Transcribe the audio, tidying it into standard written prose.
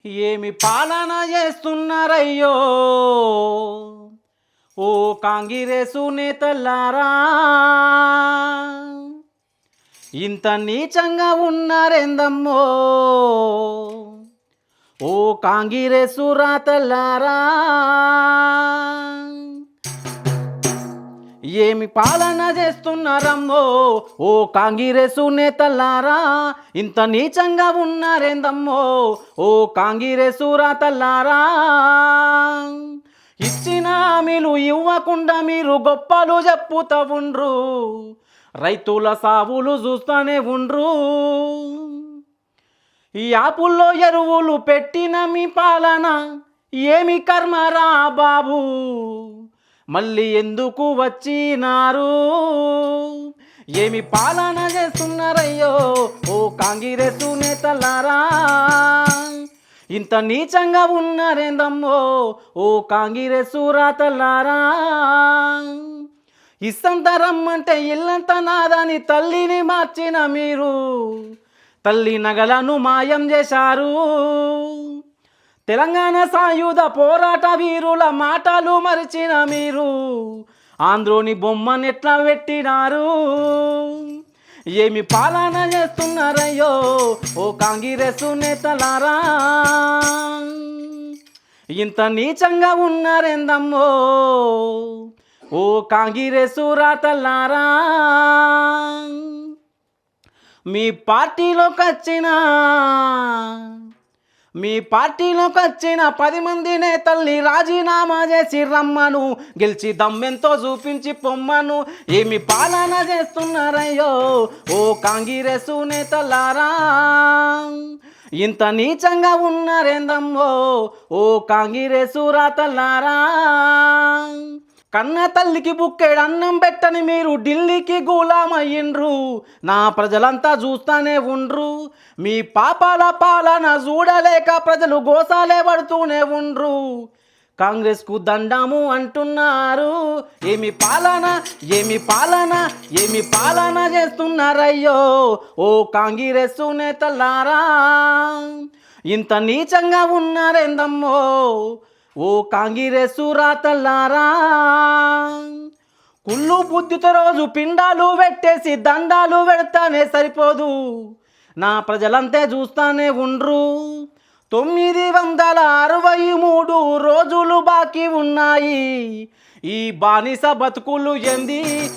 ఏమి పాలన చేస్తున్నారయ్యో ఓ కాంగ్రెసు నేతలారా, ఇంత నీచంగా ఉన్నారేందమ్మో ఓ కాంగ్రెసు రాతలారా. ఏమి పాలన చేస్తున్నారమ్మో ఓ కాంగ్రెసు నేతలారా, ఇంత నీచంగా ఉన్నారేందమ్మో ఓ కాంగ్రెసు రాతలారా. ఇచ్చిన హామీలు ఇవ్వకుండా మీరు గొప్పలు చెప్పుతా ఉండ్రు, రైతుల సావులు చూస్తూనే ఉండ్రు. ఈ ఆపుల్లో ఎరువులు పెట్టిన మీ పాలన ఏమి కర్మరా బాబు, మళ్ళీ ఎందుకు వచ్చినారు? ఏమి పాలన చేస్తున్నారయ్యో ఓ కాంగ్రెసు నేతలారా, ఇంత నీచంగా ఉన్నారేందమ్మో ఓ కాంగ్రెసు రాతలారా. ఇస్సంత రమ్మంటే ఇల్లంత నాదని తల్లిని మార్చిన మీరు, తల్లి నగలను మాయం చేశారు. తెలంగాణ సాయుధ పోరాట వీరుల మాటలు మరిచిన మీరు, ఆంధ్రోని బొమ్మనెట్లా పెట్టినారు? ఏమి పాలన చేస్తున్నారయ్యో ఓ కాంగ్రెసు నేతలారా, ఇంత నీచంగా ఉన్నారేందమ్మో ఓ కాంగ్రెసు రాతలారా. మీ పార్టీలోకి వచ్చిన 10 మంది నేతల్ని రాజీనామా చేసి రమ్మను, గెలిచి దమ్మెంతో చూపించి పొమ్మను. ఏమి పాలన చేస్తున్నారయ్యో ఓ కాంగ్రెసు నేతలారా, ఇంత నీచంగా ఉన్నారేందమ్మో ఓ కాంగ్రెసు రాతలారా. కన్న తల్లికి బుక్కేడు అన్నం పెట్టని మీరు ఢిల్లీకి గులామయ్యిండ్రు, నా ప్రజలంతా చూస్తానే ఉండ్రు. మీ పాపాల పాలన చూడలేక ప్రజలు గోసాలే పడుతూనే ఉండ్రు, కాంగ్రెస్కు దండము అంటున్నారు. ఏమి పాలన చేస్తున్నారయ్యో ఓ కాంగ్రెసు నేతలారా, ఇంత నీచంగా ఉన్నారేందమ్మో ఓ కాంగ్రెసు రాతలారా. కుళ్ళు బుద్ధితో రోజు పిండాలు పెట్టేసి దండాలు పెడతానే సరిపోదు, నా ప్రజలంతే చూస్తానే ఉండ్రు. 963 రోజులు బాకీ ఉన్నాయి, ఈ బానిస బతుకులు ఎంది